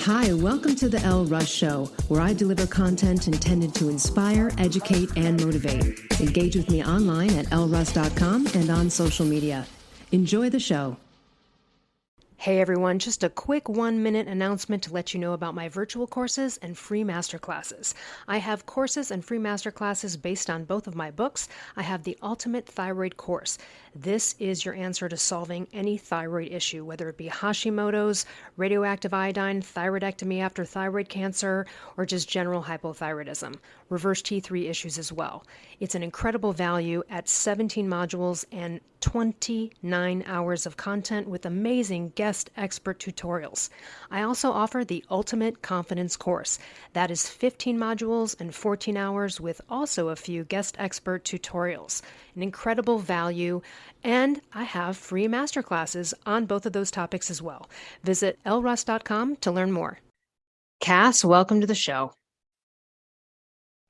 Hi, welcome to the Elle Russ Show, where I deliver content intended to inspire, educate, and motivate. Engage with me online at elleruss.com and on social media. Enjoy the show. Hey everyone, just a quick 1-minute announcement to let you know about my virtual courses and free masterclasses. I have courses and free masterclasses based on both of my books. I have the Ultimate Thyroid Course. This is your answer to solving any thyroid issue, whether it be Hashimoto's, radioactive iodine, thyroidectomy after thyroid cancer, or just general hypothyroidism. Reverse T3 issues as well. It's an incredible value at 17 modules and 29 hours of content with amazing guest expert tutorials. I also offer the Ultimate Confidence Course. That is 15 modules and 14 hours with also a few guest expert tutorials. An incredible value, and I have free masterclasses on both of those topics as well. Visit elleruss.com to learn more. Kass, welcome to the show.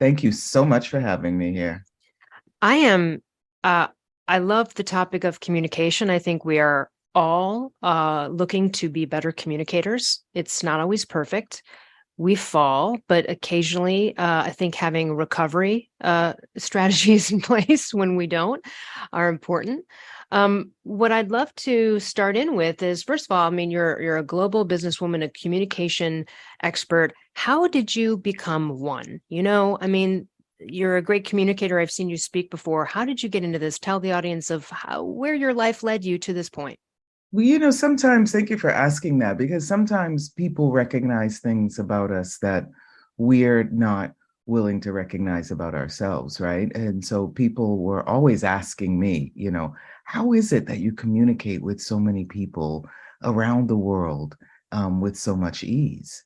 Thank you so much for having me here. I love the topic of communication. I think we are all looking to be better communicators. It's not always perfect. We fall, but occasionally I think having recovery strategies in place when we don't are important. What I'd love to start in with is, first of all, I mean, you're a global businesswoman, a communication expert. How did you become one? You're a great communicator. I've seen you speak before. How did you get into this? Tell the audience of where your life led you to this point. Well, sometimes, thank you for asking that, because sometimes people recognize things about us that we're not willing to recognize about ourselves, right? And so people were always asking me, how is it that you communicate with so many people around the world with so much ease,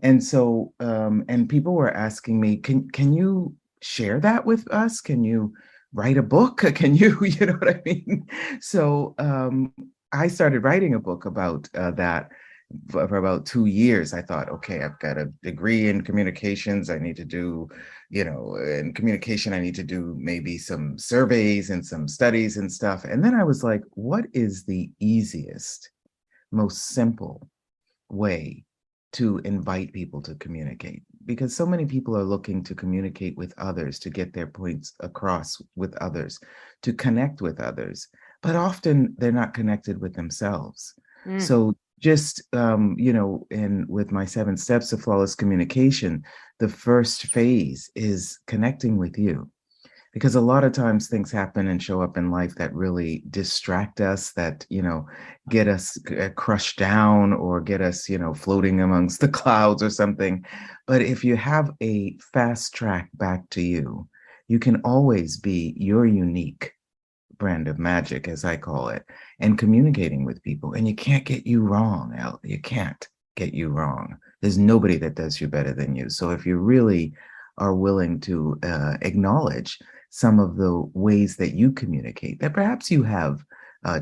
And so, and people were asking me, can you share that with us? Can you write a book? Can you, you know what I mean? So I started writing a book about that for about 2 years. I thought, okay, I've got a degree in communications. I need to do, in communication, I need to do maybe some surveys and some studies and stuff. And then I was like, what is the easiest, most simple way to invite people to communicate? Because so many people are looking to communicate with others, to get their points across with others, to connect with others, but often they're not connected with themselves. So just, and with my 7 steps to flawless communication, the first phase is connecting with you. Because a lot of times things happen and show up in life that really distract us, that, get us crushed down or get us, floating amongst the clouds or something. But if you have a fast track back to you, you can always be your unique brand of magic, as I call it, and communicating with people. And you can't get you wrong, Elle. You can't get you wrong. There's nobody that does you better than you. So if you really are willing to acknowledge some of the ways that you communicate that perhaps you have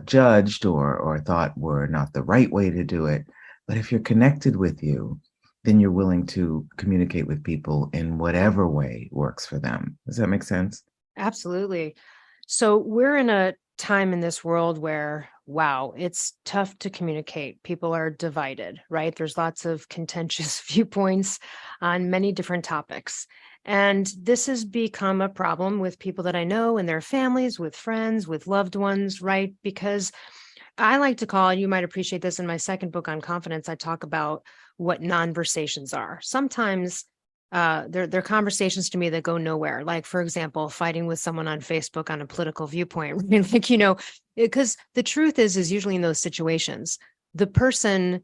judged or thought were not the right way to do it, but if you're connected with you, then you're willing to communicate with people in whatever way works for them. Does that make sense? Absolutely. So we're in a time in this world where, wow, it's tough to communicate. People are divided, right? There's lots of contentious viewpoints on many different topics. And this has become a problem with people that I know and their families, with friends, with loved ones, right? Because I like to call, and you might appreciate this in my second book on confidence, I talk about what non-versations are. Sometimes they're conversations to me that go nowhere. Like, for example, fighting with someone on Facebook on a political viewpoint, right? Because the truth is usually in those situations, the person,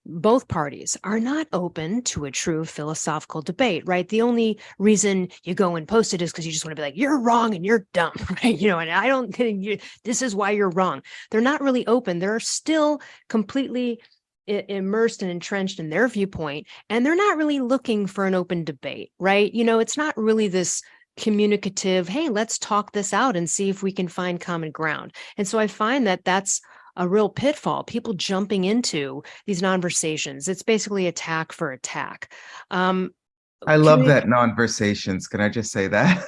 both parties are not open to a true philosophical debate, right? The only reason you go and post it is because you just want to be like, you're wrong and you're dumb, right? And I don't think this is why you're wrong. They're not really open. They're still completely immersed and entrenched in their viewpoint, and they're not really looking for an open debate, right? It's not really this communicative, hey, let's talk this out and see if we can find common ground. And so I find that that's a real pitfall, people jumping into these conversations. It's basically attack for attack. I love that non-versations. Can I just say that?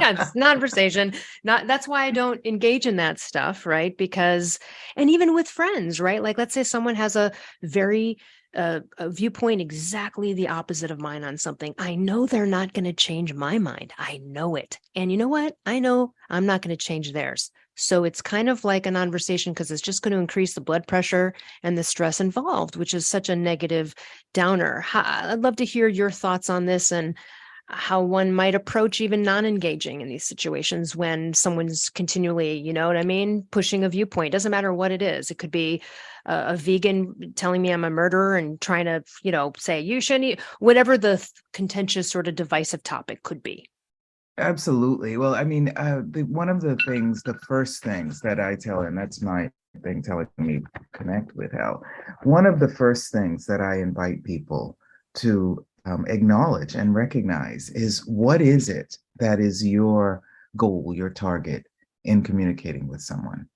Yeah, it's non-versation. That's why I don't engage in that stuff, right? Because, and even with friends, right? Like, let's say someone has a very a viewpoint exactly the opposite of mine on something, I know they're not going to change my mind. I know it. And you know what? I know I'm not going to change theirs. So it's kind of like a conversation because it's just going to increase the blood pressure and the stress involved, which is such a negative downer. I'd love to hear your thoughts on this and how one might approach even non-engaging in these situations when someone's continually, you know what I mean, pushing a viewpoint. Doesn't matter what it is. It could be a vegan telling me I'm a murderer and trying to, say you shouldn't eat, whatever the contentious sort of divisive topic could be. Absolutely. Well, I mean, one of the things, the first things that I tell, and that's my thing telling me connect with Elle. One of the first things that I invite people to acknowledge and recognize is what is it that is your goal, your target in communicating with someone?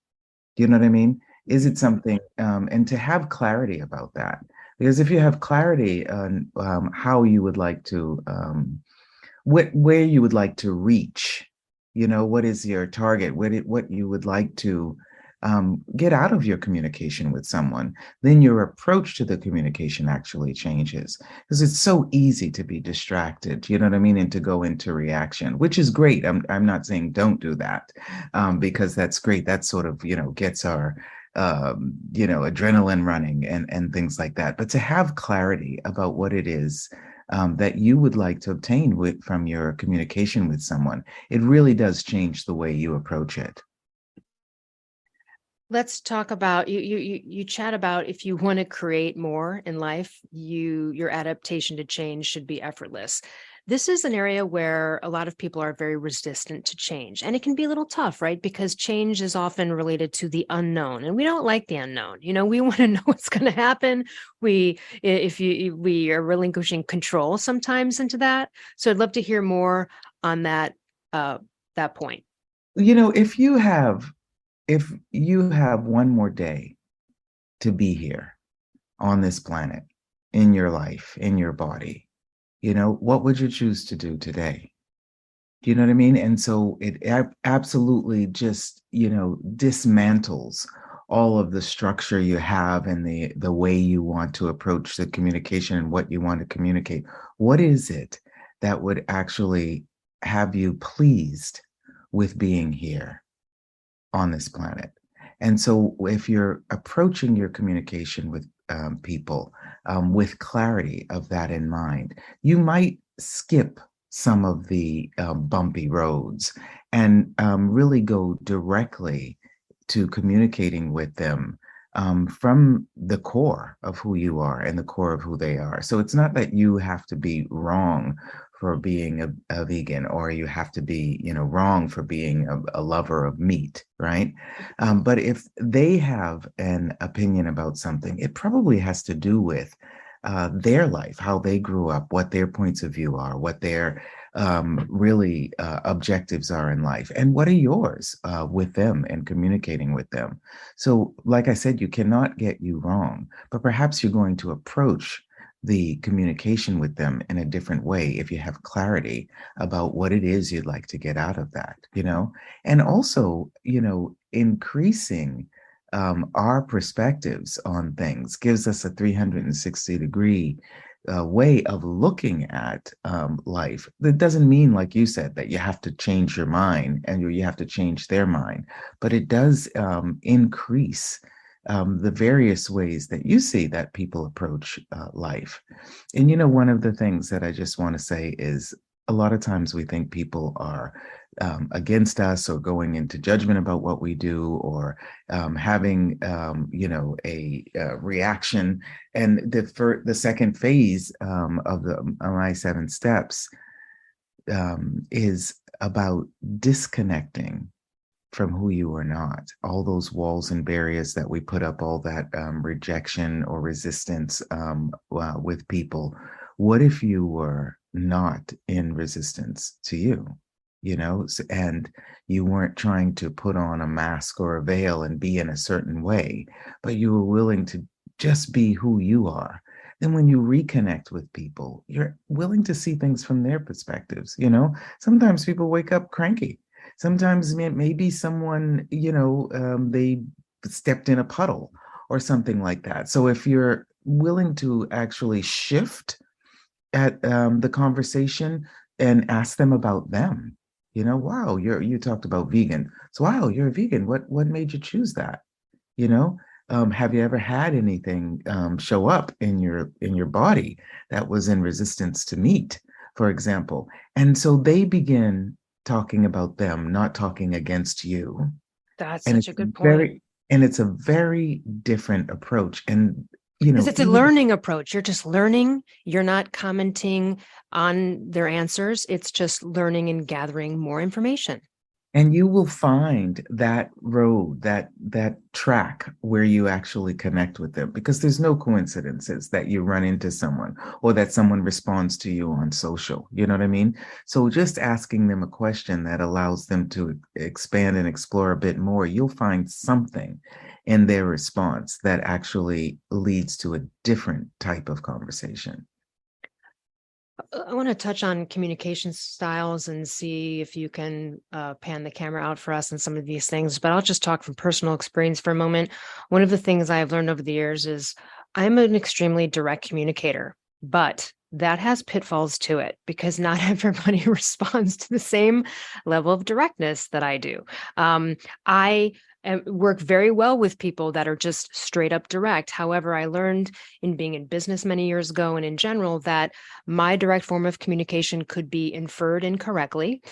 Do you know what I mean? Is it something, and to have clarity about that? Because if you have clarity on how you would like to where you would like to reach, what is your target, what you would like to get out of your communication with someone, then your approach to the communication actually changes, because it's so easy to be distracted, you know what I mean, and to go into reaction, which is great. I'm not saying don't do that, because that's great. That sort of, gets our adrenaline running and things like that. But to have clarity about what it is that you would like to obtain from your communication with someone, it really does change the way you approach it. Let's talk about you chat about if you want to create more in life, your adaptation to change should be effortless. This is an area where a lot of people are very resistant to change, and it can be a little tough, right? Because change is often related to the unknown, and we don't like the unknown. We want to know what's going to happen. We are relinquishing control sometimes into that. So I'd love to hear more on that point. If you have one more day to be here on this planet, in your life, in your body, what would you choose to do today? Do you know what I mean? And so it absolutely just, dismantles all of the structure you have and the way you want to approach the communication and what you want to communicate. What is it that would actually have you pleased with being here on this planet? And so if you're approaching your communication with people with clarity of that in mind, you might skip some of the bumpy roads and really go directly to communicating with them from the core of who you are and the core of who they are. So it's not that you have to be wrong for being a vegan, or you have to be, wrong for being a lover of meat, right? But if they have an opinion about something, it probably has to do with their life, how they grew up, what their points of view are, what their really objectives are in life, and what are yours with them and communicating with them. So, like I said, you cannot get you wrong, but perhaps you're going to approach the communication with them in a different way if you have clarity about what it is you'd like to get out of that, and also, increasing our perspectives on things gives us a 360-degree way of looking at life. That doesn't mean, like you said, that you have to change your mind and you have to change their mind, but it does increase the various ways that you see that people approach life. And, one of the things that I just want to say is a lot of times we think people are against us or going into judgment about what we do, or having, a reaction. And the second phase of my 7 steps is about disconnecting from who you are not, all those walls and barriers that we put up, all that rejection or resistance with people. What if you were not in resistance to you, and you weren't trying to put on a mask or a veil and be in a certain way, but you were willing to just be who you are? Then when you reconnect with people, you're willing to see things from their perspectives. Sometimes people wake up cranky. Sometimes maybe someone, they stepped in a puddle or something like that. So if you're willing to actually shift at the conversation and ask them about them. Wow, you talked about vegan. So wow, you're a vegan. What made you choose that? You know, have you ever had anything show up in your body that was in resistance to meat, for example? And so they begin talking about them, not talking against you. That's And such it's a good point. very it's a very different approach. And Because it's a even learning approach. You're just learning. You're not commenting on their answers. It's just learning and gathering more information. and you will find that road, that track where you actually connect with them, because there's no coincidences that you run into someone or that someone responds to you on social. You know what I mean? So just asking them a question that allows them to expand and explore a bit more, you'll find something in their response that actually leads to a different type of conversation. I want to touch on communication styles and see if you can pan the camera out for us on some of these things, but I'll just talk from personal experience for a moment. One of the things I've learned over the years is I'm an extremely direct communicator, but that has pitfalls to it because not everybody responds to the same level of directness that I do. I work very well with people that are just straight up direct. However, I learned in being in business many years ago and in general that my direct form of communication could be inferred incorrectly,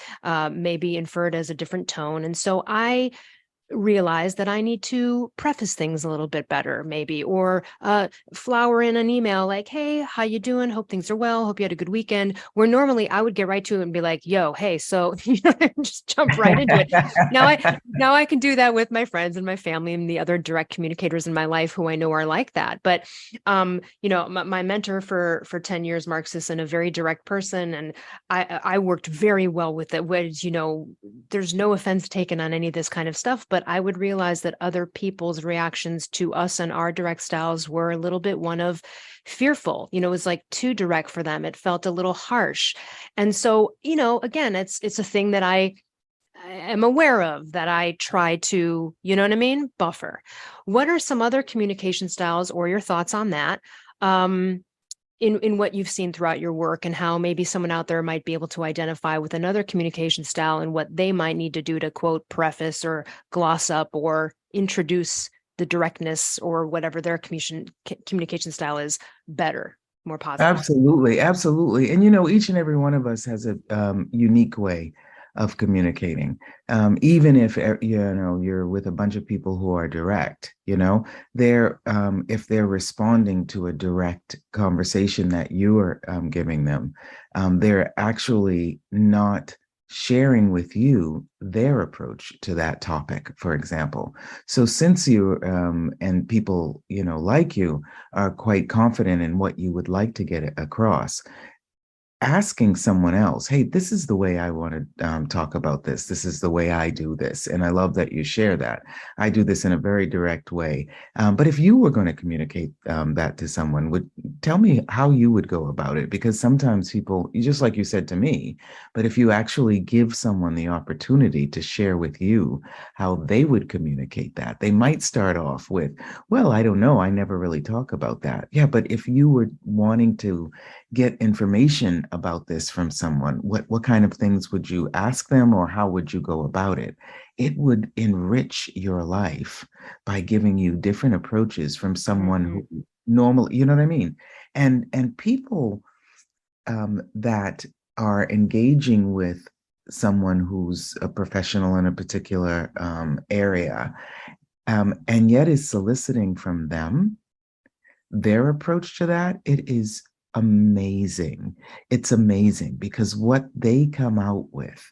maybe inferred as a different tone. And so I realize that I need to preface things a little bit better, maybe, or flower in an email like, "Hey, how you doing? Hope things are well. Hope you had a good weekend." Where normally I would get right to it and be like, "Yo, hey," so just jump right into it. Now I can do that with my friends and my family and the other direct communicators in my life who I know are like that. But my mentor for 10 years, Mark Sisson, a very direct person, and I worked very well with it. Which there's no offense taken on any of this kind of stuff, but I would realize that other people's reactions to us and our direct styles were a little bit one of fearful. It was like too direct for them. It felt a little harsh. And so, again, it's a thing that I am aware of that I try to, you know what I mean? Buffer. What are some other communication styles or your thoughts on that? In what you've seen throughout your work and how maybe someone out there might be able to identify with another communication style and what they might need to do to quote preface or gloss up or introduce the directness or whatever their communication style is better, more positive. Absolutely, absolutely. And each and every one of us has a unique way of communicating. Even if you're with a bunch of people who are direct, they're if they're responding to a direct conversation that you are giving them, they're actually not sharing with you their approach to that topic, for example. So since you and people like you are quite confident in what you would like to get across, asking someone else, "Hey, this is the way I want to talk about this. This is the way I do this." And I love that you share that. I do this in a very direct way. But if you were going to communicate that to someone, would tell me how you would go about it, because sometimes people, just like you said to me, but if you actually give someone the opportunity to share with you how they would communicate that, they might start off with, "Well, I don't know. I never really talk about that." Yeah, but if you were wanting to get information about this from someone, what kind of things would you ask them, or how would you go about it? It would enrich your life by giving you different approaches from someone Mhm. who normally, you know what I mean? And people that are engaging with someone who's a professional in a particular area, and yet is soliciting from them their approach to that, it is amazing. It's amazing because what they come out with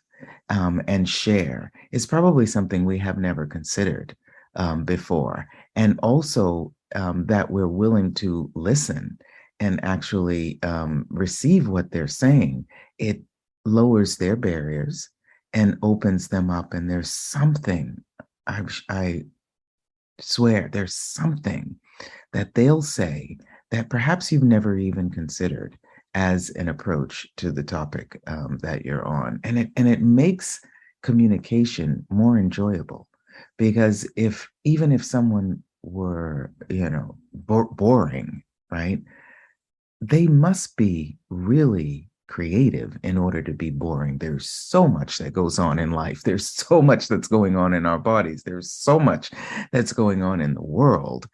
and share is probably something we have never considered before. And also that we're willing to listen and actually receive what they're saying. It lowers their barriers and opens them up. And there's something, I swear, there's something that they'll say that perhaps you've never even considered as an approach to the topic that you're on, and it makes communication more enjoyable, because if even if someone were boring, right? They must be really creative in order to be boring. There's so much that goes on in life. There's so much that's going on in our bodies. There's so much that's going on in the world.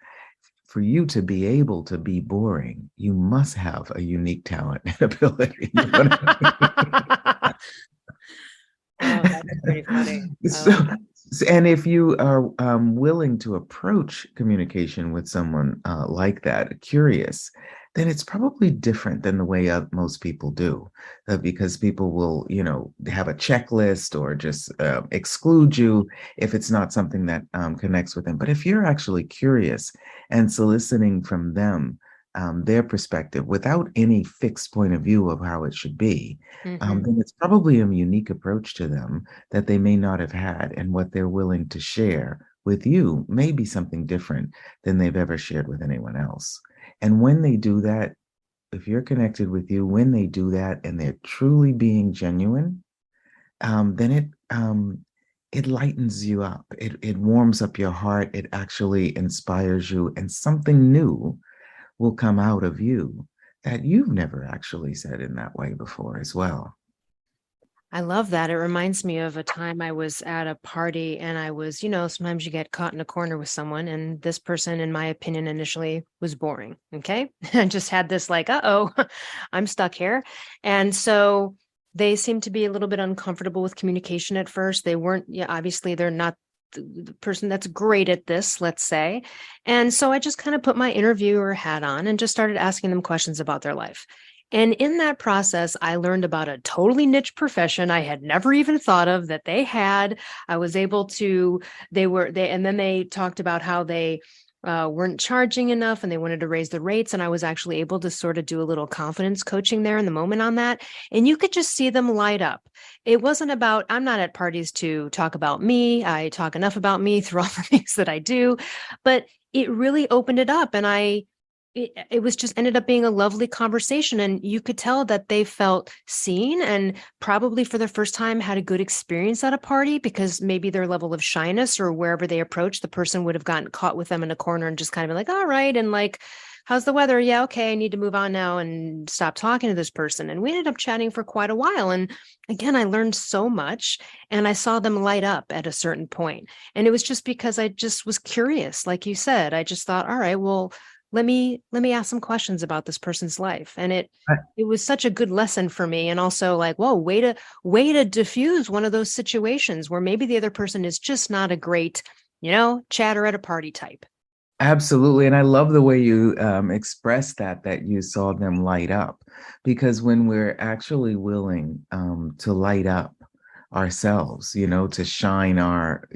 For you to be able to be boring, you must have a unique talent and ability. You know what I Oh, that's pretty funny. mean? I like that. And if you are willing to approach communication with someone like that, curious, then it's probably different than the way most people do, because people will, have a checklist or just exclude you if it's not something that connects with them. But if you're actually curious and soliciting from them their perspective without any fixed point of view of how it should be, Hmm. then it's probably a unique approach to them that they may not have had. And what they're willing to share with you may be something different than they've ever shared with anyone else. And when they do that, if you're connected with you, when they do that and they're truly being genuine, then it lightens you up. It warms up your heart. It actually inspires you, and something new will come out of you that you've never actually said in that way before as well. I love that. It reminds me of a time I was at a party and I was, sometimes you get caught in a corner with someone, and this person, in my opinion, initially was boring. Okay. I just had this like, uh-oh, I'm stuck here. And so they seemed to be a little bit uncomfortable with communication at first. They weren't, yeah, obviously they're not the person that's great at this, let's say. And so I just kind of put my interviewer hat on and just started asking them questions about their life. And in that process, I learned about a totally niche profession I had never even thought of that they had. I was able to, and then they talked about how they weren't charging enough and they wanted to raise the rates. And I was actually able to sort of do a little confidence coaching there in the moment on that. And you could just see them light up. It wasn't about, I'm not at parties to talk about me. I talk enough about me through all the things that I do, but it really opened it up. And it was just ended up being a lovely conversation, and you could tell that they felt seen and probably for the first time had a good experience at a party, because maybe their level of shyness or wherever they approached, the person would have gotten caught with them in a corner and just kind of been like, all right, and like, how's the weather? Yeah, okay, I need to move on now and stop talking to this person. And we ended up chatting for quite a while, and again, I learned so much, and I saw them light up at a certain point. And it was just because I just was curious, like you said. I just thought, all right, well, let me ask some questions about this person's life. And it was such a good lesson for me. And also like, whoa, way to diffuse one of those situations where maybe the other person is just not a great, chatter at a party type. Absolutely. And I love the way you express that you saw them light up, because when we're actually willing to light up ourselves, to shine our,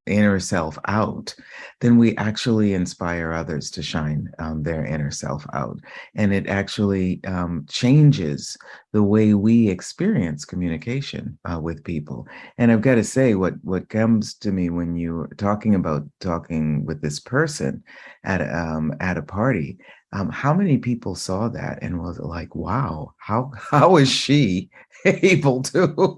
inner self out, then we actually inspire others to shine their inner self out. And it actually changes the way we experience communication with people. And I've got to say, what comes to me when you're talking about talking with this person at a party, how many people saw that and was like, wow, how is she able to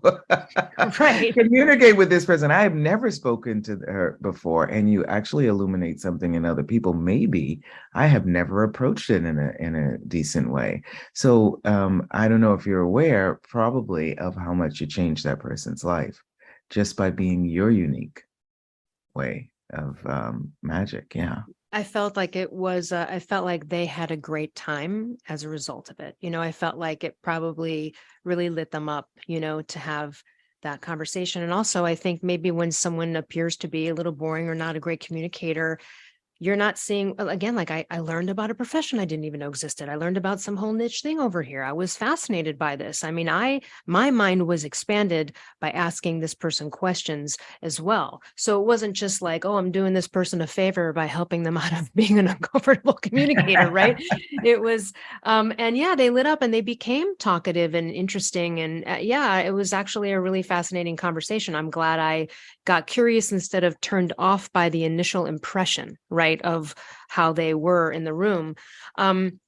Right. communicate with this person? I have never spoken to her before, and you actually illuminate something in other people. Maybe I have never approached it in a decent way. So I don't know if you're aware, probably, of how much you changed that person's life just by being your unique way of magic. Yeah. I felt like they had a great time as a result of it. I felt like it probably really lit them up, to have that conversation. And also, I think maybe when someone appears to be a little boring or not a great communicator, you're not seeing, again, like I learned about a profession I didn't even know existed. I learned about some whole niche thing over here. I was fascinated by this. I mean, my mind was expanded by asking this person questions as well. So it wasn't just like, oh, I'm doing this person a favor by helping them out of being an uncomfortable communicator, right? It was, and yeah, they lit up and they became talkative and interesting. And yeah, it was actually a really fascinating conversation. I'm glad I got curious instead of turned off by the initial impression, right, of how they were in the room. And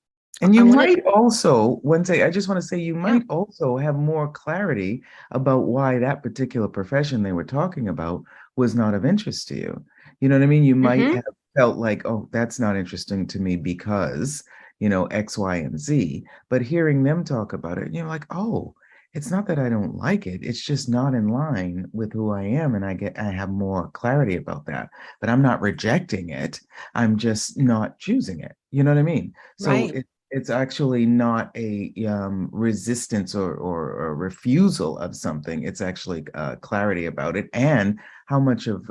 I you wanted, might also, one day, I just want to say, you yeah. might also have more clarity about why that particular profession they were talking about was not of interest to you. You know what I mean? You might Hmm. have felt like, oh, that's not interesting to me because, X, Y, and Z. But hearing them talk about it, you're like, oh, it's not that I don't like it. It's just not in line with who I am. And I have more clarity about that. But I'm not rejecting it. I'm just not choosing it. You know what I mean? So Right. it's actually not a resistance or a refusal of something. It's actually clarity about it. And how much of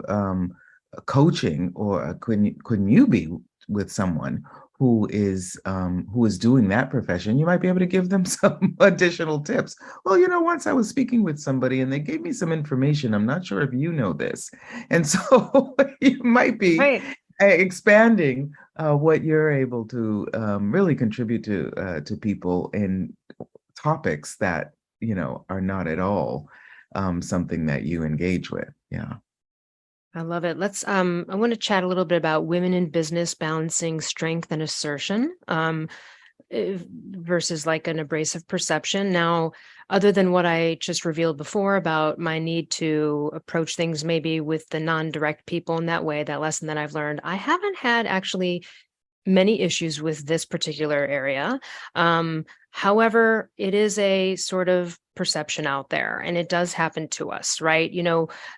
coaching or couldn't you be with someone who is doing that profession? You might be able to give them some additional tips. Well, once I was speaking with somebody and they gave me some information. I'm not sure if you know this, and so you might be Right. expanding what you're able to really contribute to people in topics that are not at all something that you engage with. Yeah. I love it. I want to chat a little bit about women in business balancing strength and assertion. Versus like an abrasive perception. Now, other than what I just revealed before about my need to approach things maybe with the non-direct people in that way, that lesson that I've learned, I haven't had actually many issues with this particular area. However, it is a sort of perception out there, and it does happen to us, right?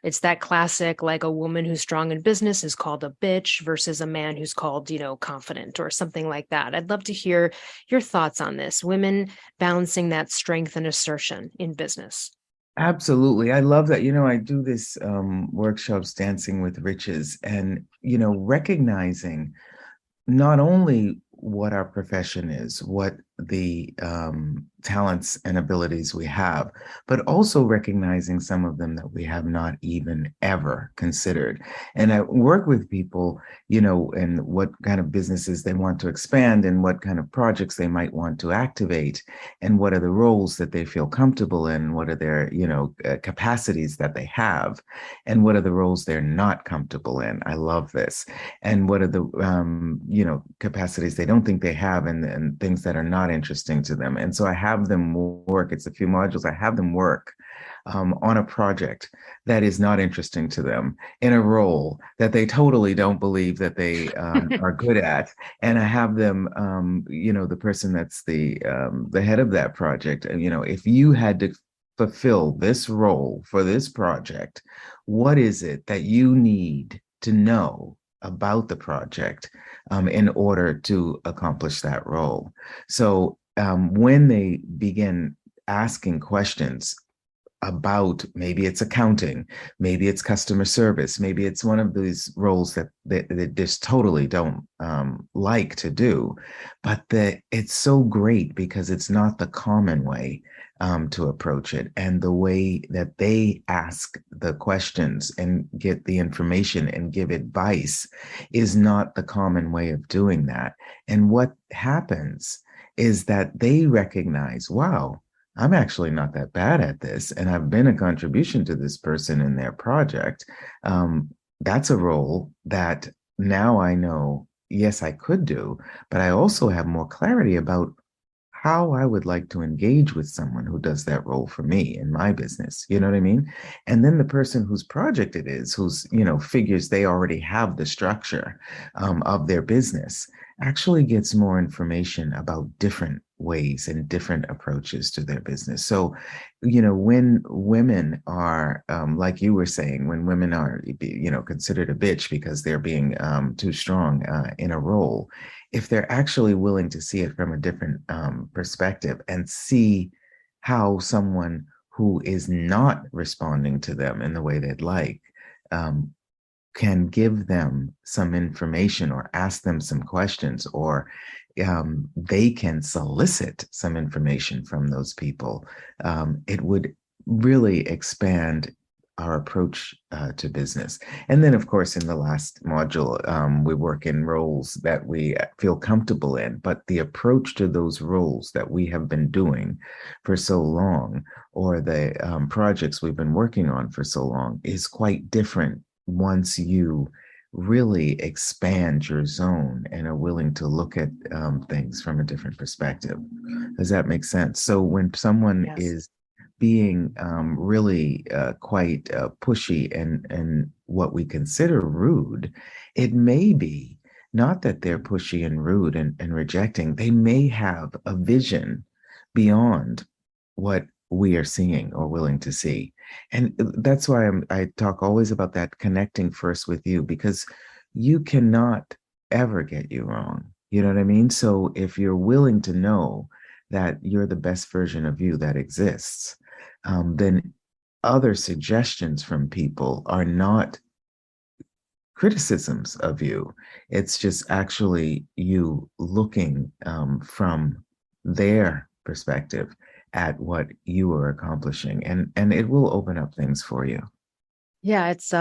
It's that classic, like a woman who's strong in business is called a bitch versus a man who's called, confident or something like that. I'd love to hear your thoughts on this. Women balancing that strength and assertion in business. Absolutely. I love that. I do this workshops, Dancing with Riches, and recognizing not only what our profession is, what the talents and abilities we have, but also recognizing some of them that we have not even ever considered. And I work with people, and what kind of businesses they want to expand and what kind of projects they might want to activate and what are the roles that they feel comfortable in, what are their, capacities that they have, and what are the roles they're not comfortable in. I love this. And what are the capacities they don't think they have, and things that are not interesting to them. And so I have them work, it's a few modules, I have them work on a project that is not interesting to them, in a role that they totally don't believe that they are good at. And I have them, the person that's the head of that project, if you had to fulfill this role for this project, what is it that you need to know about the project in order to accomplish that role? So when they begin asking questions about, maybe it's accounting, maybe it's customer service, maybe it's one of these roles that they just totally don't like to do, but it's so great because it's not the common way to approach it. And the way that they ask the questions and get the information and give advice is not the common way of doing that. And what happens is that they recognize, wow, I'm actually not that bad at this, and I've been a contribution to this person in their project. That's a role that now I know, yes, I could do, but I also have more clarity about how I would like to engage with someone who does that role for me in my business. You know what I mean? And then the person whose project it is, who's, figures they already have the structure of their business, actually gets more information about different ways and different approaches to their business. So, when women are, like you were saying, when women are, considered a bitch because they're being too strong in a role, if they're actually willing to see it from a different perspective and see how someone who is not responding to them in the way they'd like um, can give them some information or ask them some questions, or they can solicit some information from those people, it would really expand our approach to business. And then, of course, in the last module, we work in roles that we feel comfortable in, but the approach to those roles that we have been doing for so long, or the projects we've been working on for so long, is quite different once you really expand your zone and are willing to look at things from a different perspective. Does that make sense? So when someone Yes. is being really quite pushy and what we consider rude, it may be not that they're pushy and rude and rejecting. They may have a vision beyond what we are seeing or willing to see. And that's why I talk always about that connecting first with you, because you cannot ever get you wrong. You know what I mean? So if you're willing to know that you're the best version of you that exists, then other suggestions from people are not criticisms of you. It's just actually you looking from their perspective at what you are accomplishing, and it will open up things for you. Yeah, it's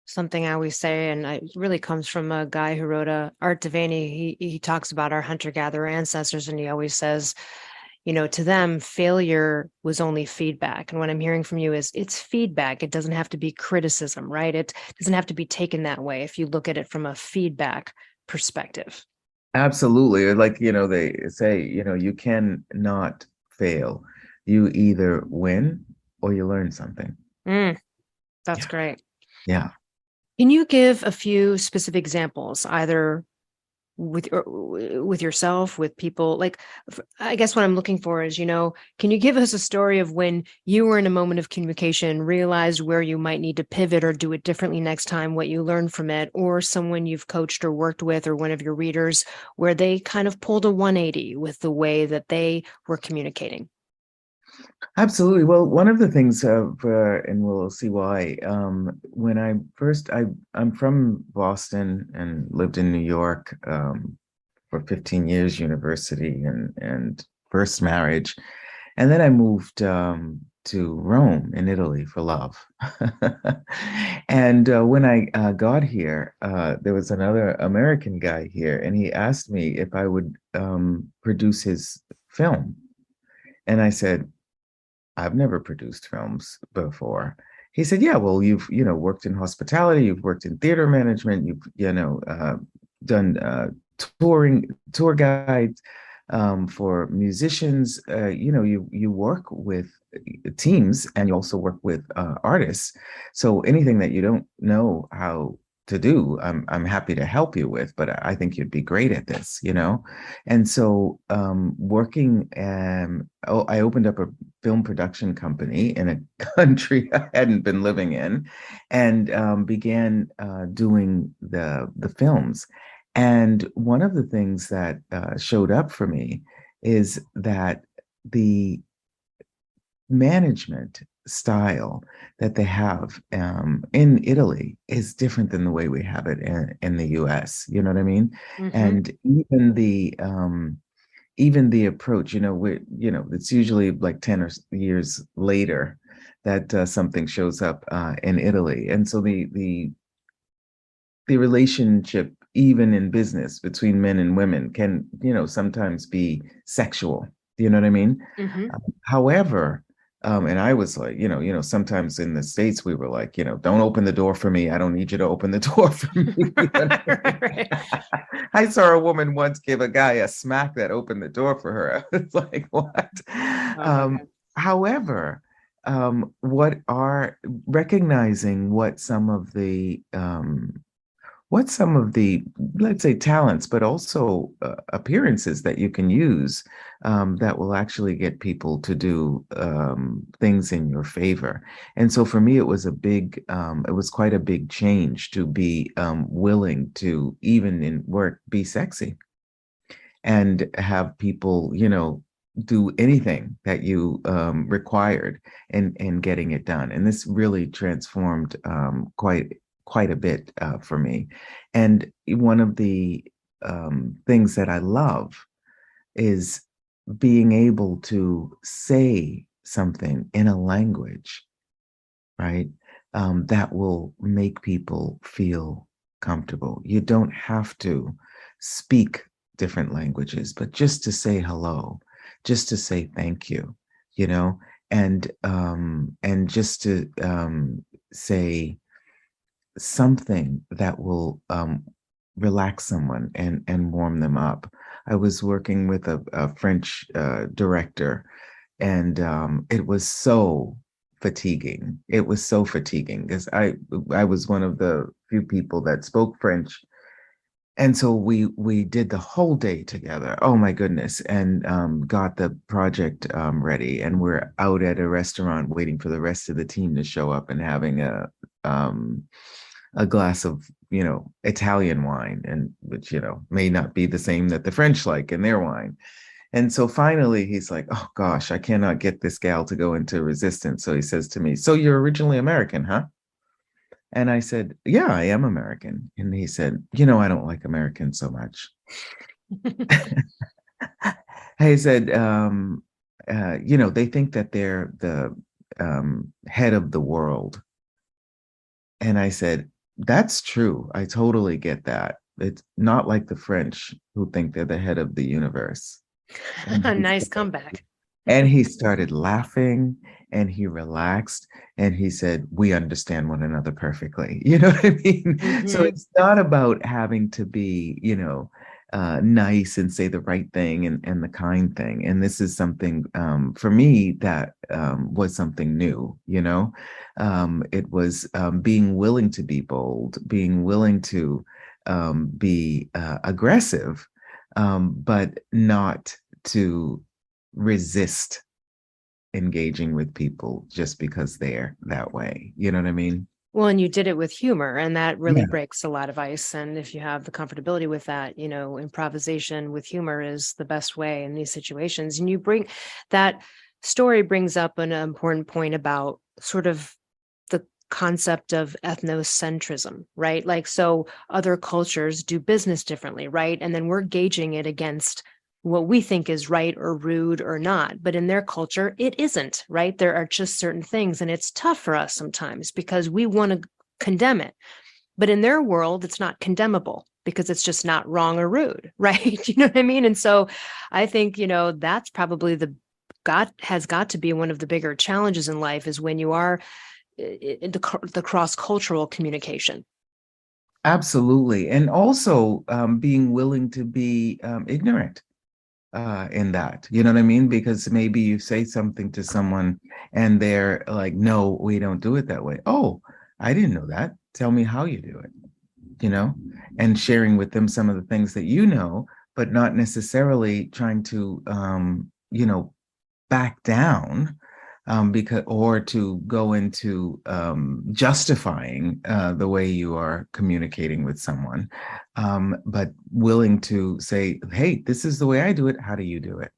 something I always say, and it really comes from a guy who wrote Art Devaney. He talks about our hunter-gatherer ancestors, and he always says, to them, failure was only feedback. And what I'm hearing from you is it's feedback. It doesn't have to be criticism, right? It doesn't have to be taken that way if you look at it from a feedback perspective. Absolutely. Like, they say, you can not fail. You either win or you learn something. Mm, that's Yeah. great. Yeah. Can you give a few specific examples, either with yourself, with people? Like, I guess what I'm looking for is, can you give us a story of when you were in a moment of communication, realized where you might need to pivot or do it differently next time, what you learned from it, or someone you've coached or worked with, or one of your readers, where they kind of pulled a 180 with the way that they were communicating? Absolutely. Well, one of the things, and we'll see why, when I'm from Boston and lived in New York for 15 years, university and first marriage. And then I moved to Rome in Italy for love. And when I got here, there was another American guy here, and he asked me if I would produce his film. And I said, I've never produced films before. He said, yeah, well, you've, worked in hospitality, you've worked in theater management, you've, done tour guides for musicians. You work with teams and you also work with artists. So anything that you don't know how to do, I'm happy to help you with, but I think you'd be great at this. And so working, I opened up a film production company in a country I hadn't been living in, and began doing the films. And one of the things that showed up for me is that the management style that they have in Italy is different than the way we have it in the US. You know what I mean? Mm-hmm. And even the approach, it's usually like 10 or years later that something shows up in Italy. And so the relationship, even in business between men and women, can, sometimes be sexual. You know what I mean? Mm-hmm. However, and I was like, sometimes in the States we were like, don't open the door for me. I don't need you to open the door for me. You know what I mean? Right. I saw a woman once give a guy a smack that opened the door for her. I was like, what? Oh my Um, God. however, what are recognizing what some of the, let's say, talents, but also appearances that you can use that will actually get people to do things in your favor. And so for me, it was quite a big change to be willing to, even in work, be sexy and have people, do anything that you required and getting it done. And this really transformed quite a bit for me. And one of the things that I love is being able to say something in a language, right? That will make people feel comfortable. You don't have to speak different languages, but just to say hello, just to say thank you, you know, and just to say something that will relax someone and warm them up. I was working with a French director, and it was so fatiguing. It was so fatiguing because I was one of the few people that spoke French And so we did the whole day together. Oh my goodness. And got the project ready. And we're out at a restaurant waiting for the rest of the team to show up and having a glass of, Italian wine, and which, may not be the same that the French like in their wine. And so finally he's like, oh gosh, I cannot get this gal to go into resistance. So he says to me, so you're originally American, huh? And I said, yeah, I am American. And he said, I don't like Americans so much. He said, they think that they're the head of the world. And I said, that's true. I totally get that. It's not like the French who think they're the head of the universe. And he Nice comeback. And he started laughing and he relaxed and he said, we understand one another perfectly. You know what I mean? So Hmm. it's not about having to be, nice and say the right thing and the kind thing. And this is something for me that was something new, it was being willing to be bold, being willing to be aggressive, but not to resist engaging with people just because they're that way. You know what I mean? Well, and you did it with humor, and that really Yeah, breaks a lot of ice. And if you have the comfortability with that, improvisation with humor is the best way in these situations. And you bring that story brings up an important point about sort of the concept of ethnocentrism, right? Like, so other cultures do business differently, right? And then we're gauging it against what we think is right or rude or not. But in their culture, it isn't, right? There are just certain things. And it's tough for us sometimes because we want to condemn it. But in their world, it's not condemnable because it's just not wrong or rude, right? You know what I mean? And so I think, that's probably has got to be one of the bigger challenges in life is when you are in the cross-cultural communication. absolutely. And also being willing to be ignorant in that. You know what I mean? Because maybe you say something to someone and they're like, no, we don't do it that way. Oh, I didn't know that. Tell me how you do it, you know, and sharing with them some of the things that but not necessarily trying to, back down because or to go into justifying the way you are communicating with someone, but willing to say, hey, this is the way I do it. How do you do it?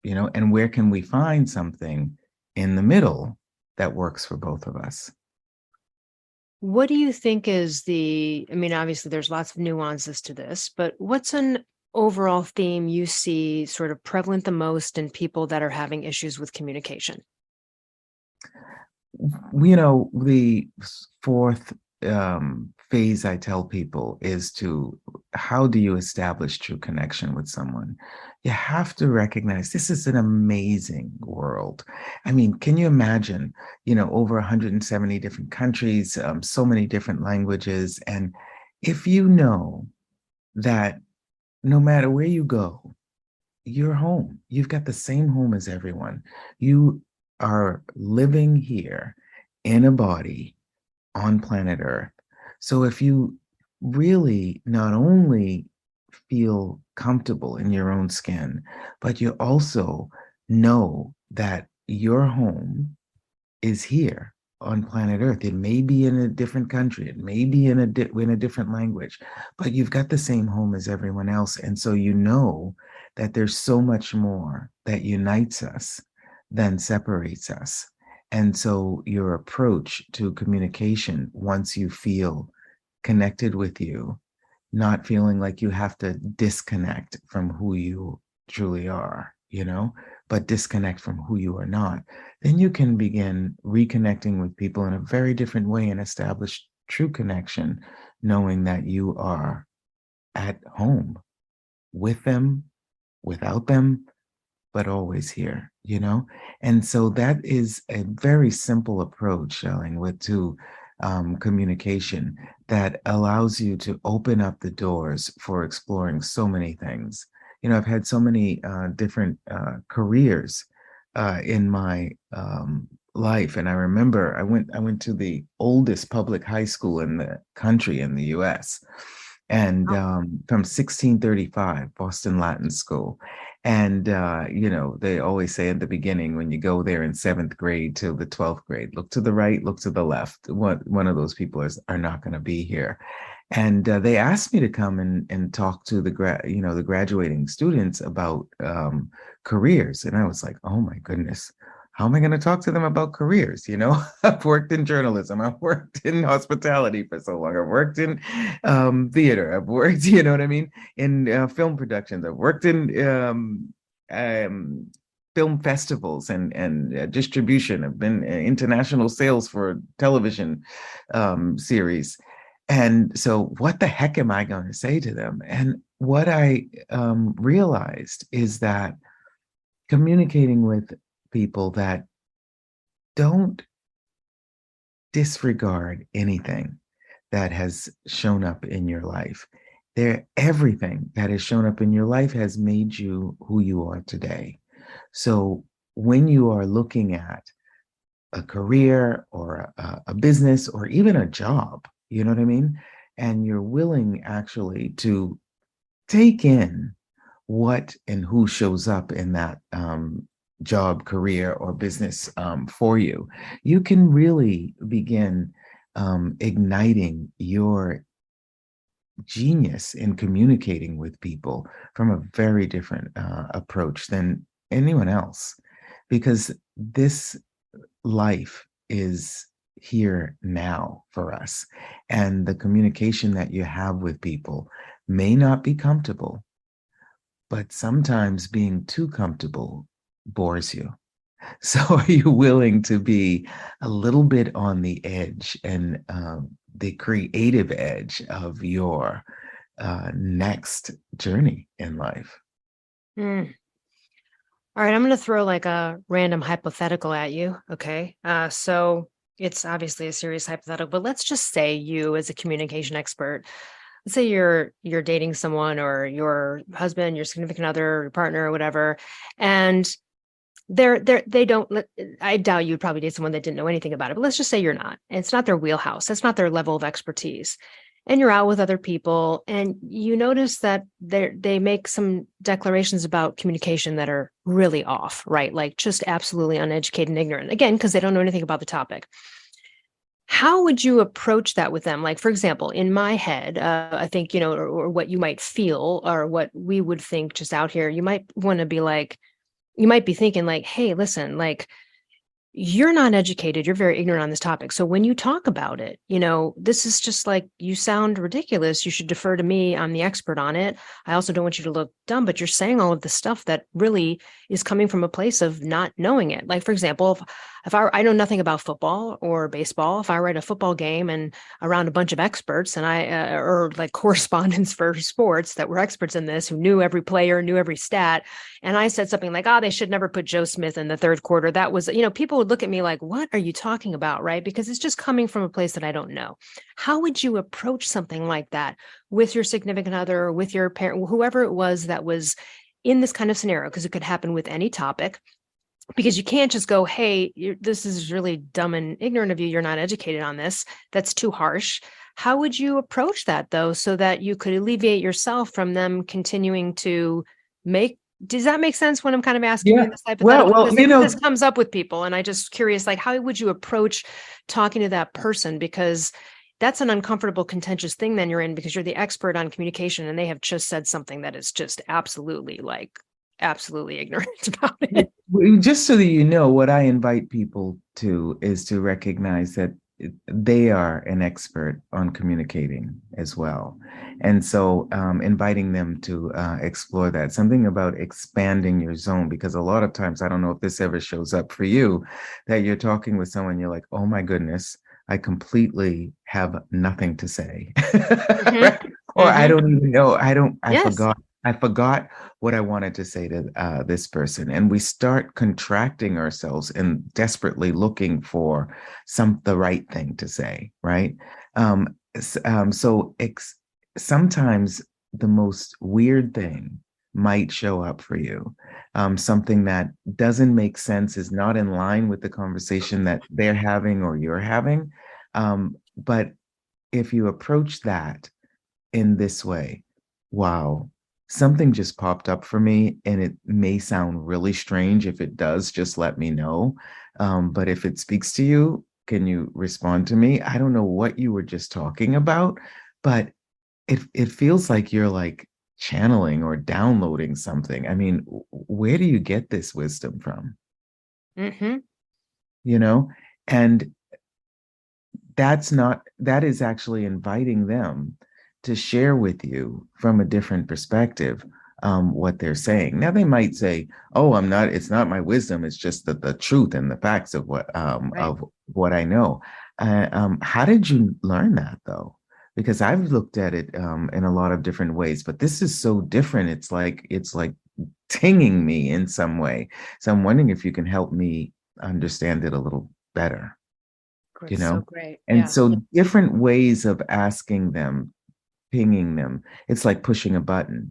And where can we find something in the middle that works for both of us? What do you think is I mean, obviously there's lots of nuances to this, but what's an overall theme you see sort of prevalent the most in people that are having issues with communication? The fourth phase I tell people is to how do you establish true connection with someone? You have to recognize this is an amazing world. I mean, can you imagine, over 170 different countries, so many different languages. And if you know that no matter where you go, you're home. You've got the same home as everyone. You are living here in a body on planet Earth. So if you really not only feel comfortable in your own skin, but you also know that your home is here on planet Earth. It may be in a different country, it may be in a different language, but you've got the same home as everyone else. And so you know that there's so much more that unites us than separates us. And so your approach to communication, once you feel connected with you, not feeling like you have to disconnect from who you truly are, but disconnect from who you are not, then you can begin reconnecting with people in a very different way and establish true connection, knowing that you are at home with them, without them, but always here. And so that is a very simple approach, Ellingwood, to communication that allows you to open up the doors for exploring so many things. I've had so many different careers in my life, and I remember I went to the oldest public high school in the country in the U.S. and Oh, from 1635, Boston Latin School. And, they always say at the beginning, when you go there in seventh grade till the 12th grade, look to the right, look to the left. One of those people are not going to be here. And they asked me to come and talk to the graduating students about careers. And I was like, oh my goodness, how am I going to talk to them about careers? I've worked in journalism, I've worked in hospitality for so long, I've worked in theater, I've worked, you know what I mean, in film productions, I've worked in um, film festivals and distribution. I've been international sales for television series. And so, what the heck am I going to say to them? And what I realized is that communicating with people that don't disregard anything that has shown up in your life. Everything that has shown up in your life has made you who you are today. So when you are looking at a career or a business or even a job, you know what I mean? And you're willing actually to take in what and who shows up in that job, career, or business for you, you can really begin igniting your genius in communicating with people from a very different approach than anyone else. Because this life is here now for us. And the communication that you have with people may not be comfortable, but sometimes being too comfortable bores you. So are you willing to be a little bit on the edge and the creative edge of your next journey in life? mm. All right, I'm going to throw like a random hypothetical at you. Okay. So it's obviously a serious hypothetical, but let's just say you, as a communication expert, let's say you're dating someone or your husband, your significant other, your partner, or whatever, and they don't. I doubt you'd probably date someone that didn't know anything about it, but let's just say you're not. It's not their wheelhouse. That's not their level of expertise. And you're out with other people, and you notice that they make some declarations about communication that are really off, right? Like just absolutely uneducated and ignorant. Again, because they don't know anything about the topic. How would you approach that with them? Like, for example, in my head, I think, or what you might feel or what we would think just out here, you might want to be like, you might be thinking like, hey, listen, like, you're not educated, you're very ignorant on this topic. So when you talk about it, this is just like, you sound ridiculous. You should defer to me. I'm the expert on it. I also don't want you to look dumb, but you're saying all of the stuff that really is coming from a place of not knowing it. Like, for example, if I know nothing about football or baseball, if I write a football game and around a bunch of experts and or like correspondents for sports that were experts in this, who knew every player, knew every stat, and I said something like, they should never put Joe Smith in the third quarter. That was, people would look at me like, what are you talking about? Right. Because it's just coming from a place that I don't know. How would you approach something like that with your significant other or with your parent, whoever it was that was in this kind of scenario? Because it could happen with any topic. Because you can't just go, hey, this is really dumb and ignorant of you. You're not educated on this. That's too harsh. How would you approach that, though, so that you could alleviate yourself from them continuing to make? Does that make sense when I'm kind of asking Yeah. you this hypothetical? Well, Because this comes up with people, and I just curious, like, how would you approach talking to that person? Because that's an uncomfortable, contentious thing then you're in, because you're the expert on communication and they have just said something that is just absolutely ignorant about it. just so that you know, what I invite people to is to recognize that they are an expert on communicating as well. And so inviting them to explore that, something about expanding your zone, because a lot of times, I don't know if this ever shows up for you, that you're talking with someone, you're like, oh my goodness, I completely have nothing to say. Right? Or I don't even know, I Yes. forgot what I wanted to say to this person. And we start contracting ourselves and desperately looking for the right thing to say, right? Sometimes the most weird thing might show up for you. Something that doesn't make sense, is not in line with the conversation that they're having or you're having. But if you approach that in this way. Wow, something just popped up for me, and it may sound really strange. If it does, just let me know. But if it speaks to you, can you respond to me? I don't know what you were just talking about, but it feels like you're like channeling or downloading something. I mean, where do you get this wisdom from? Hmm. You know? And that is actually inviting them to share with you from a different perspective what they're saying. Now they might say, "Oh, it's not my wisdom. It's just the truth and the facts Right. of what I know." How did you learn that though? Because I've looked at it in a lot of different ways, but this is so different. It's like tinging me in some way. So I'm wondering if you can help me understand it a little better, you So know? great. And Yeah. so different ways of asking them, pinging them, it's like pushing a button,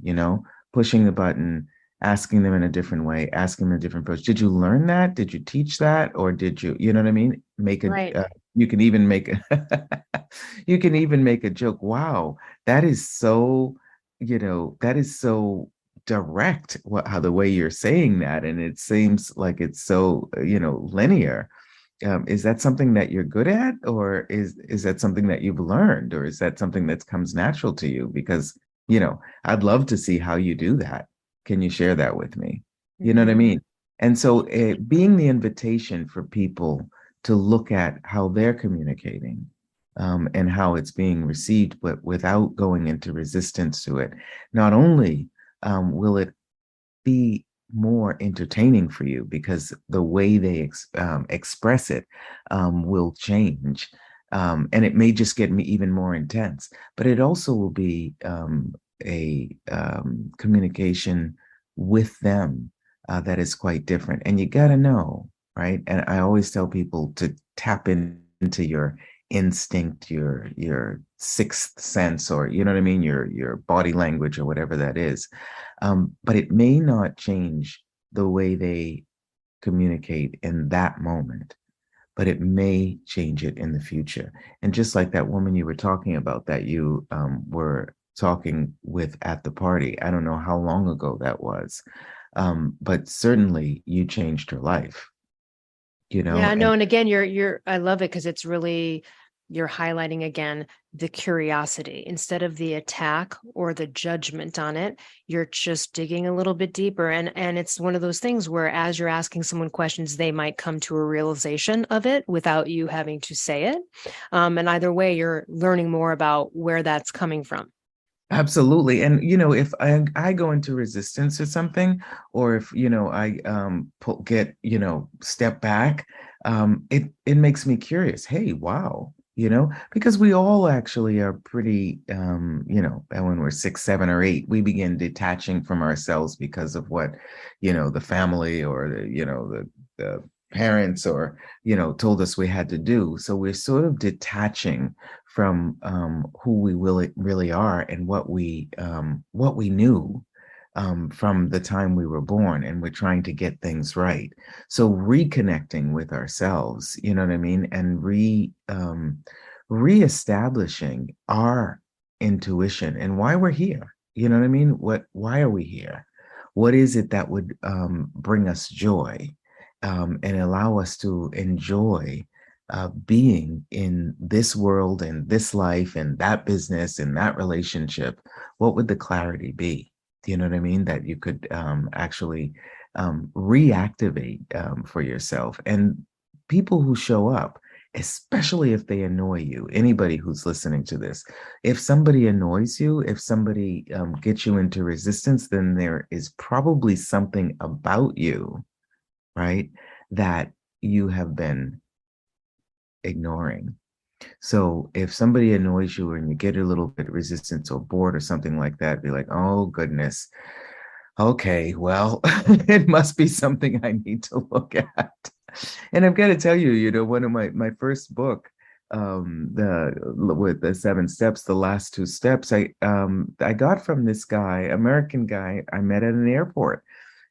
pushing the button, asking them in a different way, asking them a different approach. Did you learn that? Did you teach that? Or did you know what I mean? Right. You can even make a, you can even make a joke. Wow, that is so, that is so direct, how the way you're saying that. And it seems like it's so, linear. Is that something that you're good at, or is that something that you've learned, or is that something that comes natural to you? Because, I'd love to see how you do that. Can you share that with me? You know what I Hmm. mean? And so, being the invitation for people to look at how they're communicating, and how it's being received, but without going into resistance to it. Not only will it be more entertaining for you because the way they express it will change. And it may just get me even more intense, but it also will be a communication with them that is quite different. And you got to know, right? And I always tell people to tap into your instinct, your sixth sense, or you know what I mean, your body language or whatever that is. But it may not change the way they communicate in that moment, but it may change it in the future. And just like that woman you were talking about that you were talking with at the party, I don't know how long ago that was, but certainly you changed her life, Yeah, no, and and again, I love it because it's really, you're highlighting again the curiosity instead of the attack or the judgment on it. You're just digging a little bit deeper, and it's one of those things where as you're asking someone questions, they might come to a realization of it without you having to say it. And either way, you're learning more about where that's coming from. absolutely. And if I go into resistance or something, or if I get step back, it makes me curious. Hey, wow, because we all actually are pretty and when we're 6, 7, or 8, we begin detaching from ourselves because of what the family or the parents or told us we had to do. So we're sort of detaching from who we really are and what we knew from the time we were born, and we're trying to get things right. So reconnecting with ourselves, you know what I mean, and reestablishing our intuition and why we're here. You know what I mean? Why are we here? What is it that would bring us joy, and allow us to enjoy being in this world and this life and that business and that relationship? What would the clarity be? Do you know what I mean? That you could actually reactivate for yourself. And people who show up, especially if they annoy you, anybody who's listening to this, if somebody annoys you, if somebody gets you into resistance, then there is probably something about you, right, that you have been ignoring. So if somebody annoys you and you get a little bit resistance or bored or something like that, be like, oh goodness, okay, well, it must be something I need to look at. And I've got to tell you, one of my first book, the with the 7 steps, the last 2 steps, I got from this guy, American guy, I met at an airport.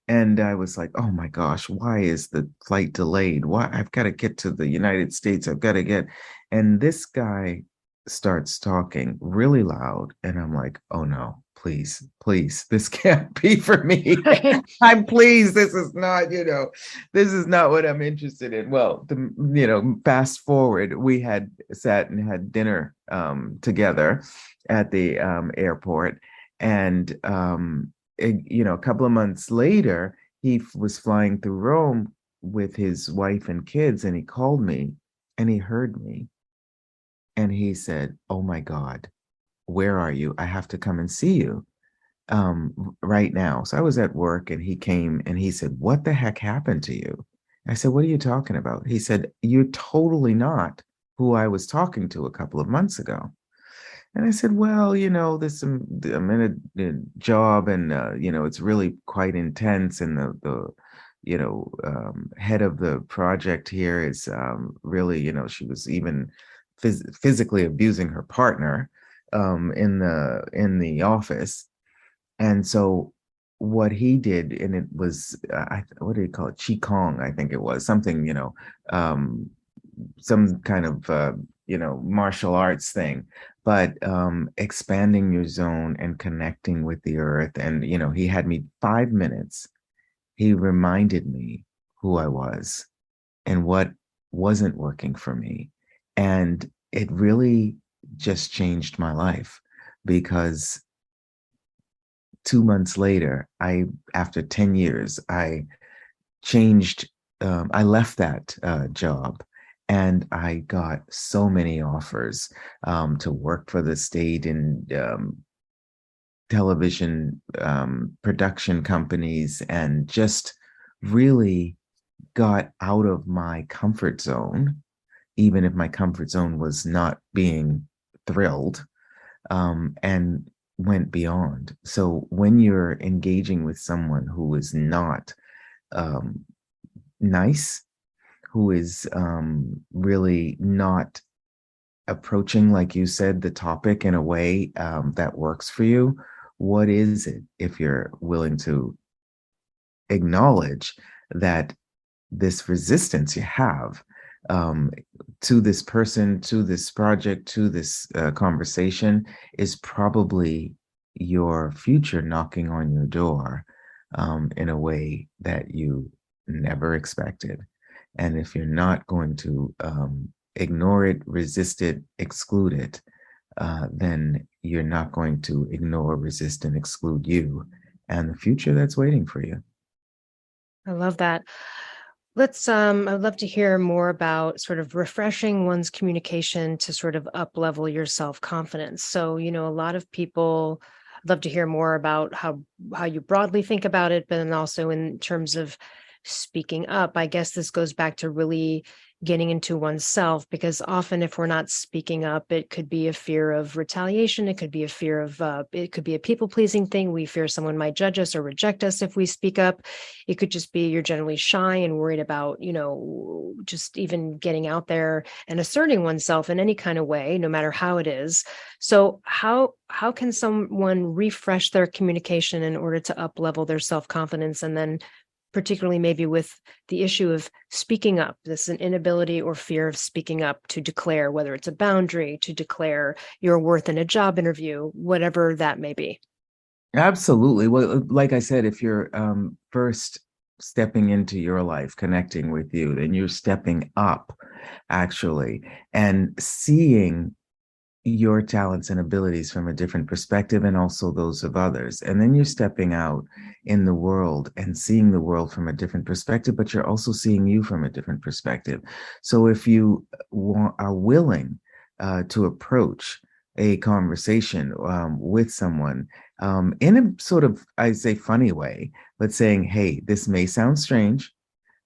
And I was like, oh my gosh, why is the flight delayed? Why I've got to get to the United States. I've got to get. And this guy starts talking really loud, and I'm like, oh no, please, please, this can't be for me. I'm pleased, this is not, this is not what I'm interested in. Well, fast forward, we had sat and had dinner together at the airport, and a couple of months later, he was flying through Rome with his wife and kids, and he called me and he heard me and he said, "Oh my God, where are you? I have to come and see you right now." So I was at work and he came and he said, "What the heck happened to you?" I said, "What are you talking about?" He said, "You're totally not who I was talking to a couple of months ago." And I said, "Well, I'm in a job and, it's really quite intense. And the head of the project here is really, she was even physically abusing her partner in the office." And so what he did, and it was, what do you call it? Qigong, I think it was something, um, some kind of, martial arts thing, but expanding your zone and connecting with the earth. And, he had me 5 minutes. He reminded me who I was and what wasn't working for me. And it really just changed my life because 2 months later, after 10 years, changed, I left that job and I got so many offers to work for the state and television production companies, and just really got out of my comfort zone, even if my comfort zone was not being thrilled, and went beyond. So when you're engaging with someone who is not um, nice, who is really not approaching, like you said, the topic in a way that works for you, what is it if you're willing to acknowledge that this resistance you have um, to this person, to this project, to this conversation is probably your future knocking on your door in a way that you never expected. And if you're not going to ignore it, resist it, exclude it, then you're not going to ignore, resist, and exclude you and the future that's waiting for you. I love that. I'd love to hear more about sort of refreshing one's communication to sort of up level your self-confidence. So, a lot of people, I'd love to hear more about how you broadly think about it, but then also in terms of speaking up. I guess this goes back to really getting into oneself, because often if we're not speaking up, it could be a fear of retaliation. It could be a fear of, it could be a people pleasing thing. We fear someone might judge us or reject us if we speak up. It could just be you're generally shy and worried about, just even getting out there and asserting oneself in any kind of way, no matter how it is. So how can someone refresh their communication in order to up level their self-confidence, and then particularly maybe with the issue of speaking up, this is an inability or fear of speaking up to declare, whether it's a boundary, to declare your worth in a job interview, whatever that may be? Absolutely. Well, like I said, if you're first stepping into your life, connecting with you, then you're stepping up actually and seeing your talents and abilities from a different perspective and also those of others. And then you're stepping out in the world and seeing the world from a different perspective, but you're also seeing you from a different perspective. So if you are willing to approach a conversation with someone in a sort of, I say, funny way, but saying, "Hey, this may sound strange.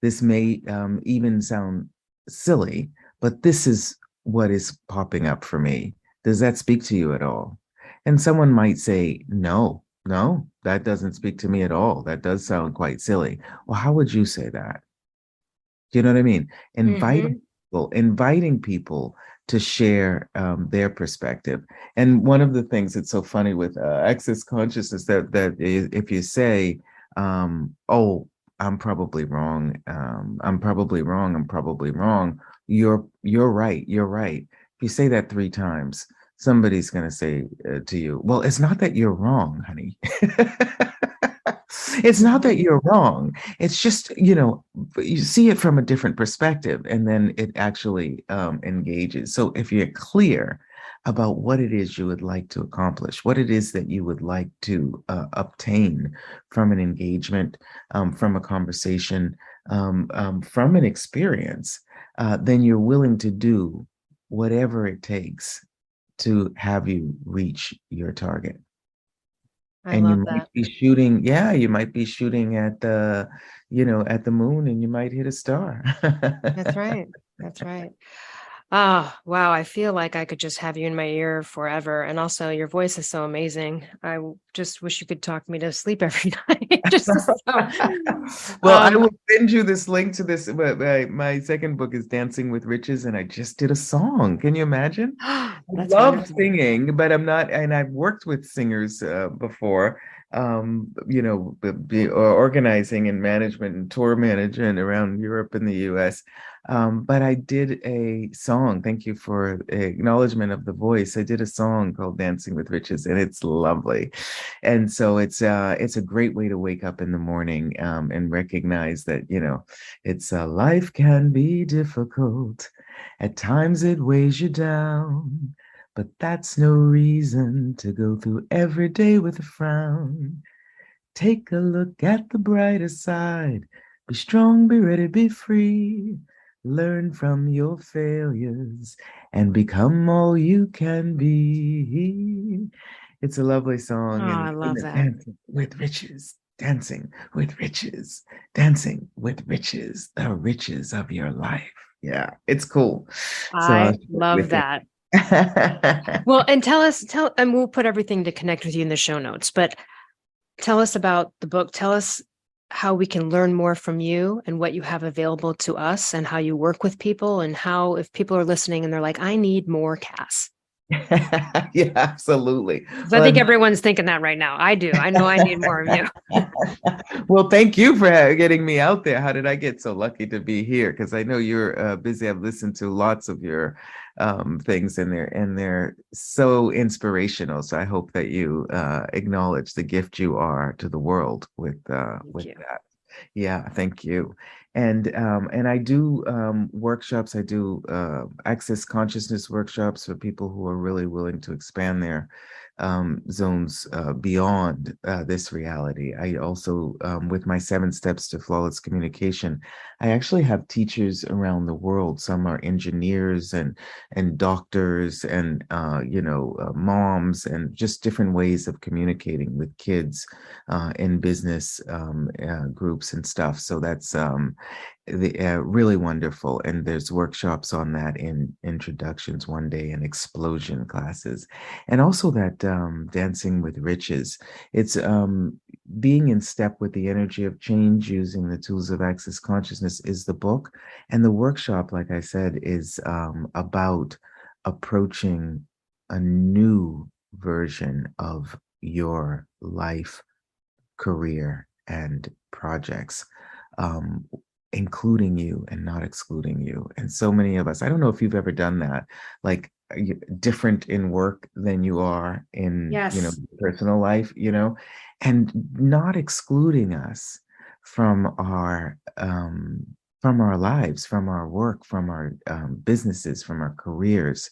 This may even sound silly, but this is what is popping up for me. Does that speak to you at all?" And someone might say, "No, no, that doesn't speak to me at all. That does sound quite silly." Well, how would you say that? Do you know what I mean? Mm-hmm. Inviting people to share their perspective. And one of the things that's so funny with access consciousness, if you say, "Oh, I'm probably wrong. I'm probably wrong. I'm probably wrong," you're right. You're right. if you say that 3 times, somebody's going to say to you, well, it's not that you're wrong, honey. It's not that you're wrong. It's just, you see it from a different perspective, and then it actually engages. So if you're clear about what it is you would like to accomplish, what it is that you would like to obtain from an engagement, from a conversation, from an experience, then you're willing to do whatever it takes to have you reach your target. I And you love might that. be shooting, yeah, you might be shooting at at the moon, and you might hit a star. That's right. That's right. Oh, wow. I feel like I could just have you in my ear forever. And also, your voice is so amazing. Just wish you could talk me to sleep every night. Well, I Um, will send you this link to this. My second book is Dancing with Riches, and I just did a song. Can you imagine? I that's love wonderful. singing, but I'm not, and I've worked with singers before, or organizing and management and tour management around Europe and the US. But I did a song. Thank you for acknowledgement of the voice. I did a song called Dancing with Riches, and it's lovely. And so it's a great way to wake up in the morning, and recognize that, it's life can be difficult. At times it weighs you down, but that's no reason to go through every day with a frown. Take a look at the brighter side. Be strong, be ready, be free. Learn from your failures and become all you can be. It's a lovely Oh, song, I and love that. dancing with riches, dancing with riches, dancing with riches, the riches of your life. Yeah, it's cool. So I'll I share it love with you. that. Well, and and we'll put everything to connect with you in the show notes, but tell us about the book. Tell us how we can learn more from you and what you have available to us and how you work with people and how, if people are listening and they're like, I need more Kass. Yeah, absolutely. 'Cause I Well, think everyone's thinking that right now. I do. I know I need more of you. well, thank you for getting me out there. How did I get so lucky to be here? Because I know you're busy. I've listened to lots of your things, and they're so inspirational. So I hope that you acknowledge the gift you are to the world Thank with you. that. Yeah, thank you. And I do workshops. I do access consciousness workshops for people who are really willing to expand their zones beyond this reality. I also, with my 7 steps to flawless communication, I actually have teachers around the world. Some are engineers and doctors, and moms, and just different ways of communicating with kids in business groups and stuff. So that's really wonderful. And there's workshops on that, in introductions one day, and explosion classes, and also that dancing with riches. It's being in step with the energy of change using the tools of access consciousness is the book, and the workshop, like I said, is about approaching a new version of your life, career, and projects, um, including you and not excluding you. And so many of us, I don't know if you've ever done that, like, are you different in work than you are in, Yes. personal life, and not excluding us from our lives, from our work, from our businesses, from our careers,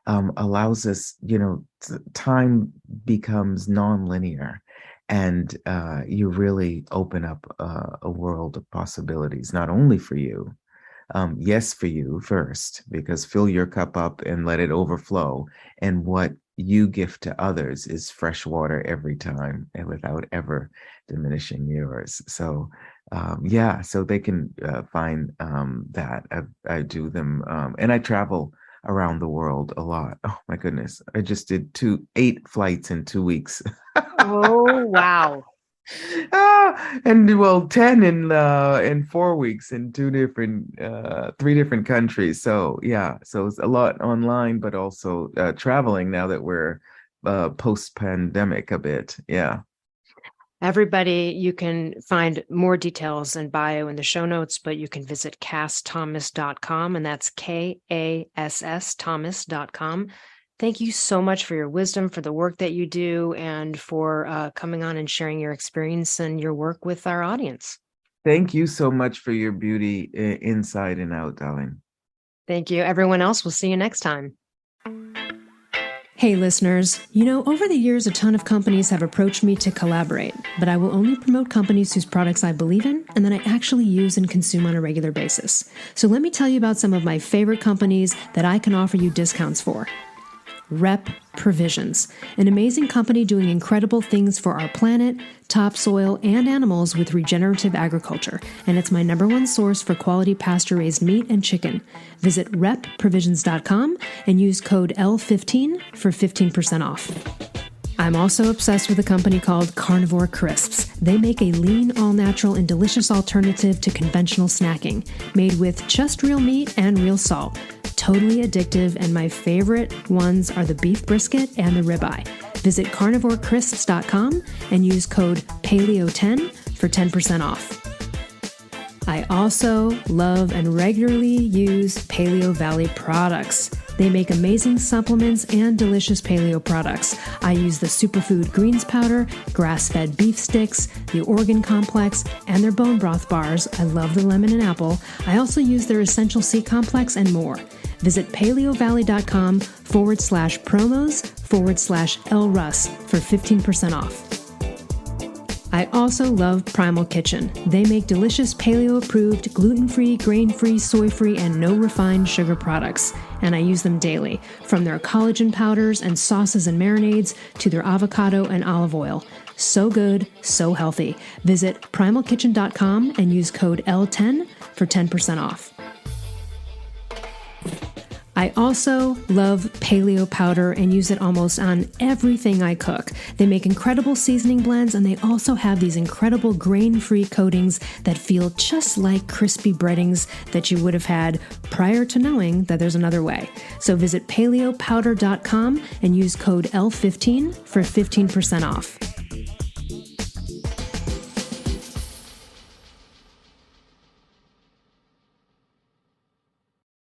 allows us, time becomes non-linear, and you really open up a world of possibilities, not only for you, yes, for you first, because fill your cup up and let it overflow. And what you gift to others is fresh water every time, and without ever diminishing yours. So, yeah, so they can find that. I do them, and I travel around the world a lot. Oh my goodness. I just did 8 flights in 2 weeks. Oh, wow. And well, 10 in 4 weeks in 3 different countries. So yeah, so it's a lot online, but also traveling now that we're post-pandemic a bit. Yeah. Everybody, you can find more details and bio in the show notes, but you can visit kassthomas.com, and that's KASS Thomas.com. Thank you so much for your wisdom, for the work that you do, and for coming on and sharing your experience and your work with our audience. Thank you so much for your beauty inside and out, darling. Thank you. Everyone else, we'll see you next time. Hey listeners, over the years a ton of companies have approached me to collaborate, but I will only promote companies whose products I believe in and that I actually use and consume on a regular basis. So let me tell you about some of my favorite companies that I can offer you discounts for. Rep Provisions, an amazing company doing incredible things for our planet, topsoil, and animals with regenerative agriculture, and it's my #1 source for quality pasture-raised meat and chicken. Visit repprovisions.com and use code L15 for 15% off. I'm also obsessed with a company called Carnivore Crisps. They make a lean, all-natural, and delicious alternative to conventional snacking, made with just real meat and real salt. Totally addictive, and my favorite ones are the beef brisket and the ribeye. Visit carnivorecrisps.com and use code PALEO10 for 10% off. I also love and regularly use Paleo Valley products. They make amazing supplements and delicious paleo products. I use the superfood greens powder, grass-fed beef sticks, the organ complex, and their bone broth bars. I love the lemon and apple. I also use their essential C complex and more. Visit paleovalley.com/promos/Elle Russ for 15% off. I also love Primal Kitchen. They make delicious paleo-approved, gluten-free, grain-free, soy-free, and no refined sugar products, and I use them daily, from their collagen powders and sauces and marinades to their avocado and olive oil. So good, so healthy. Visit primalkitchen.com and use code L10 for 10% off. I also love paleo powder and use it almost on everything I cook. They make incredible seasoning blends, and they also have these incredible grain-free coatings that feel just like crispy breadings that you would have had prior to knowing that there's another way. So visit paleopowder.com and use code L15 for 15% off.